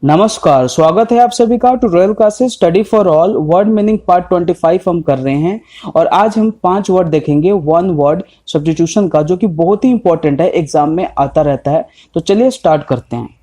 नमस्कार, स्वागत है आप सभी का to Royal Classes study for all word meaning part 25 हम कर रहे हैं। और आज हम 5 वर्ड देखेंगे वन वर्ड सब्स्टिट्यूशन का, जो कि बहुत ही इंपॉर्टेंट है, एग्जाम में आता रहता है। तो चलिए स्टार्ट करते हैं।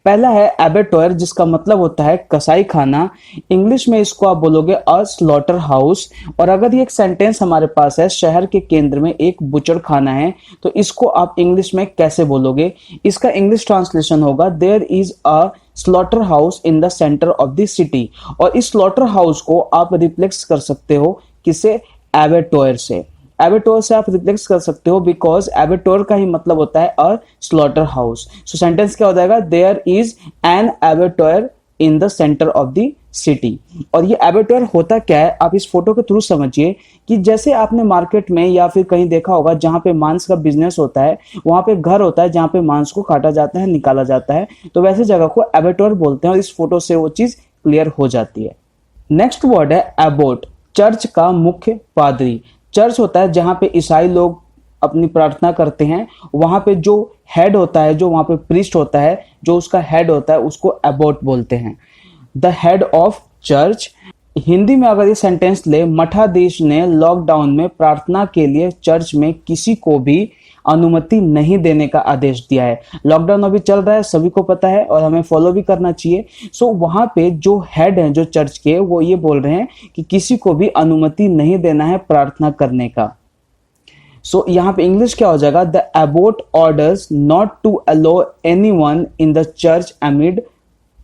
पहला है एबेटोयर, जिसका मतलब होता है कसाई खाना। इंग्लिश में इसको आप बोलोगे अ स्लॉटर हाउस। और अगर ये एक सेंटेंस हमारे पास है, शहर के केंद्र में एक बुचड़ खाना है, तो इसको आप इंग्लिश में कैसे बोलोगे? इसका इंग्लिश ट्रांसलेशन होगा there is a slaughter house in the centre of the city. और इस स्लॉटर हाउस को आप रिप्लेस कर सकते हो किसे? एबेटोयर से। एबेटोर से आप रिप्लेस कर सकते हो बिकॉज एबेटोर का ही मतलब होता है a slaughter house. So sentence क्या हो जाएगा? There is an abattoir in the centre of the city. और ये एबेटोर होता क्या है, आप इस फोटो के थ्रू समझिए कि जैसे आपने मार्केट में या फिर कहीं देखा होगा जहां पे मांस का बिजनेस होता है, वहां पे घर होता है जहां पे मांस को काटा जाता है, निकाला जाता है, तो वैसे जगह को एबेटोर बोलते हैं। और इस फोटो से वो चीज क्लियर हो जाती है। नेक्स्ट वर्ड है एबोट, चर्च का मुख्य पादरी। चर्च होता है जहां पे ईसाई लोग अपनी प्रार्थना करते हैं। वहां पे जो हेड होता है, जो वहां पे प्रीस्ट होता है, जो उसका हेड होता है, उसको एबोट बोलते हैं, the head of church. Hindi में अगर ये सेंटेंस ले, मठाधीश ने लॉकडाउन में प्रार्थना के लिए चर्च में किसी को भी अनुमति नहीं देने का आदेश दिया है। लॉकडाउन अभी चल रहा है, सभी को पता है, और हमें फॉलो भी करना चाहिए। सो वहां पे जो हेड हैं जो चर्च के, वो ये बोल रहे हैं कि किसी को भी अनुमति नहीं देना है प्रार्थना करने का। सो यहाँ पे इंग्लिश क्या हो जाएगा? The abbot orders not to allow anyone in the church amid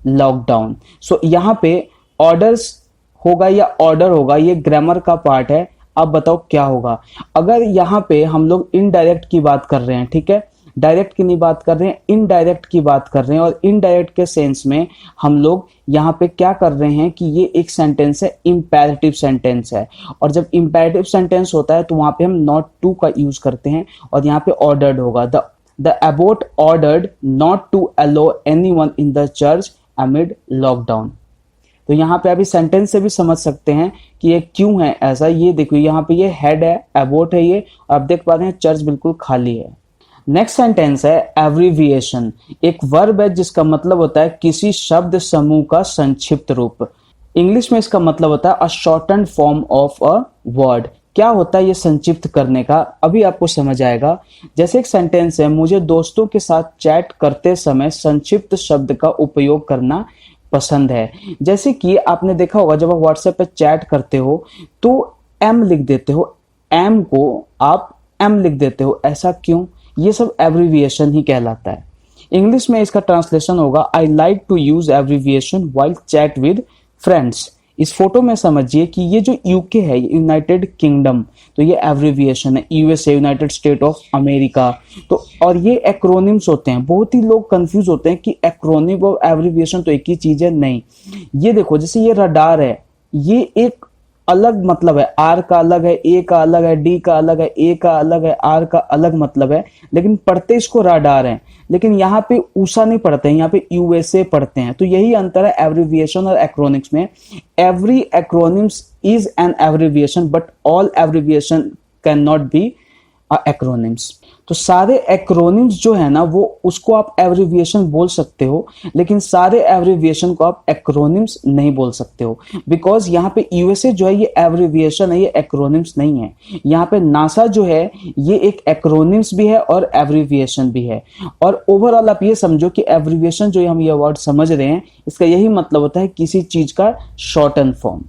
lockdown. So यहाँ पे ऑर्डर्स होगा या ऑर्डर होगा, ये ग्रामर का पार्ट है। अब बताओ क्या होगा अगर यहाँ पे हम लोग इनडायरेक्ट की बात कर रहे हैं, ठीक है? डायरेक्ट की नहीं बात कर रहे हैं, इनडायरेक्ट की बात कर रहे हैं। और इनडायरेक्ट के सेंस में हम लोग यहाँ पे क्या कर रहे हैं कि ये एक सेंटेंस है, इंपैरेटिव सेंटेंस है। और जब इंपैरेटिव सेंटेंस होता है तो वहां पे हम नॉट टू का यूज करते हैं, और यहाँ पे ऑर्डर्ड होगा। The abbot ordered not to allow anyone in the church amid lockdown. तो यहाँ पे अभी सेंटेंस से भी समझ सकते हैं कि ये क्यों है ऐसा। ये देखो, यहाँ पे ये हेड है, एबोट है ये, और आप देख पा रहे हैं चर्च बिल्कुल खाली है। नेक्स्ट सेंटेंस है एब्रिविएशन, एक वर्ब है जिसका मतलब होता है किसी शब्द समूह का संक्षिप्त रूप। इंग्लिश में इसका मतलब होता है a shorten form of a word. क्या होता है ये संक्षिप्त करने का? अभी आपको समझ आएगा। जैसे एक सेंटेंस है, मुझे दोस्तों के साथ चैट करते समय संक्षिप्त शब्द का उपयोग करना पसंद है। जैसे कि आपने देखा होगा जब आप व्हाट्सएप पे चैट करते हो तो एम लिख देते हो, एम को आप एम लिख देते हो, ऐसा क्यों? ये सब एब्रिविएशन ही कहलाता है। इंग्लिश में इसका ट्रांसलेशन होगा I like to use abbreviation while chat with friends. इस फोटो में समझिए कि ये जो यूके है, यूनाइटेड किंगडम, तो ये एब्रिविएशन है। USA, United state of America. तो और ये एक्रोनिम्स होते हैं। बहुत ही लोग कंफ्यूज होते हैं कि एक्रोनिम और एब्रिविएशन तो एक ही चीज है। नहीं, ये देखो, जैसे ये रडार है, ये एक अलग मतलब है, आर का अलग है, ए का अलग है, डी का अलग है, ए का अलग है, आर का अलग मतलब है, लेकिन पढ़ते इसको राडार है। लेकिन यहाँ पे ऊषा नहीं पढ़ते हैं, यहाँ पे यूएसए पढ़ते हैं। तो यही अंतर है एब्रिविएशन और एक्रोनिम्स में। Every acronyms is an abbreviation but all abbreviation can not be acronyms. तो सारे एक्रोनिम्स जो है ना, वो उसको आप एब्रिविएशन बोल सकते हो, लेकिन सारे एब्रिविएशन को आप एक्रोनिम्स नहीं बोल सकते हो। बिकॉज यहाँ पे यूएसए जो है ये एब्रिविएशन है, ये एक्रोनिम्स नहीं है। यहाँ पे नासा जो है ये एक एक्रोनिम्स भी है और एब्रिविएशन भी है। और ओवरऑल आप ये समझो कि एब्रिविएशन जो हम ये वर्ड समझ रहे हैं, इसका यही मतलब होता है किसी चीज का शॉर्टन फॉर्म।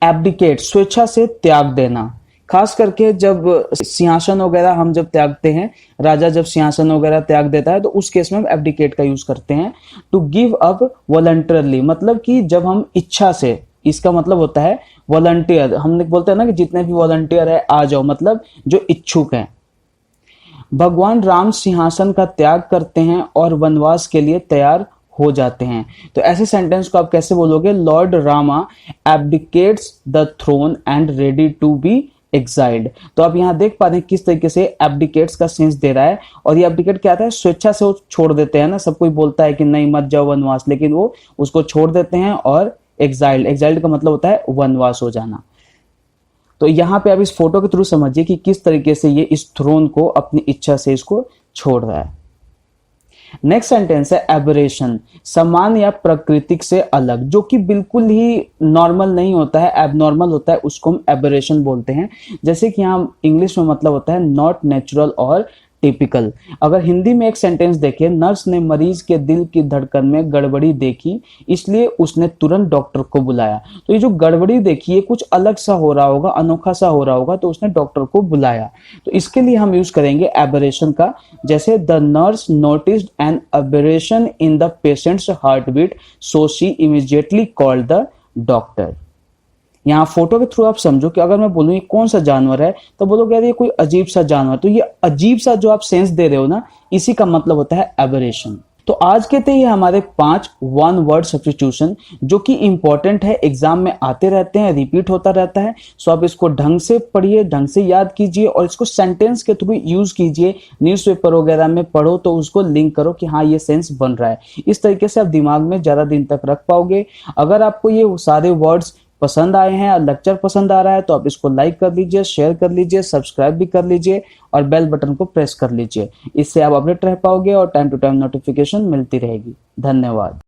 एब्डिकेट, स्वेच्छा से त्याग देना। खास करके जब सिंहासन वगैरह हम जब त्यागते हैं, राजा जब सिंहासन वगैरह त्याग देता है, तो उस केस में हम एब्डिकेट का यूज करते हैं। टू गिव अप वॉलंटरली, मतलब कि जब हम इच्छा से, इसका मतलब होता है वॉलंटियर। हम बोलते हैं ना कि जितने भी वॉलंटियर है आ जाओ, मतलब जो इच्छुक हैं। भगवान राम सिंहासन का त्याग करते हैं और वनवास के लिए तैयार हो जाते हैं। तो ऐसे सेंटेंस को आप कैसे बोलोगे? Lord Rama abdicates the throne and ready to be exiled. तो आप यहाँ देख पाते हैं किस तरीके से एब्डिकेट्स का सेंस दे रहा है। और ये एब्डिकेट क्या आता है? स्वेच्छा से वो छोड़ देते हैं ना। सब कोई बोलता है कि नहीं मत जाओ वनवास, लेकिन वो उसको छोड़ देते हैं। और एक्साइल्ड, एक्साइल्ड का मतलब होता है वनवास हो जाना। तो यहाँ पे आप इस फोटो के थ्रू समझिए कि किस तरीके से ये इस थ्रोन को अपनी इच्छा से इसको छोड़ रहा है। नेक्स्ट सेंटेंस है एबरेशन, सामान्य या प्राकृतिक से अलग, जो कि बिल्कुल ही नॉर्मल नहीं होता है, एबनॉर्मल होता है, उसको हम एबरेशन बोलते हैं। जैसे कि यहाँ इंग्लिश में मतलब होता है नॉट नेचुरल और टिपिकल। अगर हिंदी में एक सेंटेंस देखें, नर्स ने मरीज के दिल की धड़कन में गड़बड़ी देखी, इसलिए उसने तुरंत डॉक्टर को बुलाया। तो ये जो गड़बड़ी देखी है कुछ अलग सा हो रहा होगा, अनोखा सा हो रहा होगा, तो उसने डॉक्टर को बुलाया। तो इसके लिए हम यूज करेंगे एबरेशन का। जैसे the nurse noticed an aberration in the patient's heart beat, so she immediately called the doctor. यहाँ फोटो के थ्रू आप समझो कि अगर मैं बोलूँ ये कौन सा जानवर है, तो बोलोगे यार ये कोई अजीब सा जानवर। तो ये अजीब सा जो आप सेंस दे रहे हो ना, इसी का मतलब होता है एबरेशन। तो आज के थे ये हमारे 5 वन वर्ड सब्स्टिट्यूशन, जो कि इंपॉर्टेंट है, एग्जाम में आते रहते हैं, रिपीट होता रहता है। सो आप इसको ढंग से पढ़िए, ढंग से याद कीजिए और इसको सेंटेंस के थ्रू यूज कीजिए। न्यूज़पेपर वगैरह में पढ़ो तो उसको लिंक करो कि हाँ ये सेंस बन रहा है। इस तरीके से आप दिमाग में ज्यादा दिन तक रख पाओगे। अगर आपको ये सारे वर्ड्स पसंद आए हैं और लेक्चर पसंद आ रहा है तो आप इसको लाइक कर लीजिए, शेयर कर लीजिए, सब्सक्राइब भी कर लीजिए और बेल बटन को प्रेस कर लीजिए। इससे आप अपडेट रह पाओगे और टाइम टू टाइम नोटिफिकेशन मिलती रहेगी। धन्यवाद।